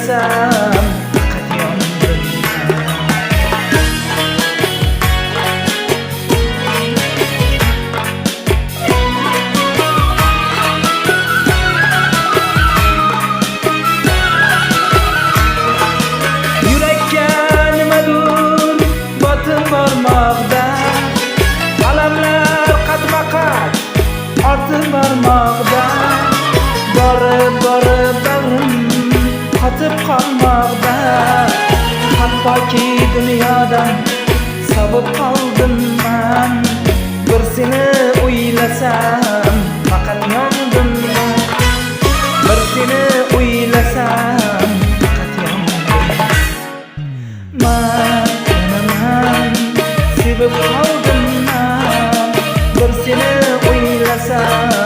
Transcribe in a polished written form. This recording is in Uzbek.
o'ylasam faqat yondim. Yurakka nimadur botib bormoqda, alamlar qatma-qat ortib bormoqda. Borib bag'rim qotib qolmoqda. Hattoki dunyodan sovib qoldim men. Bir seni o'ylasam faqat yondim. Bir seni o'ylasam faqat yondim. Men sevib qoldim men. Bir seni o'ylasam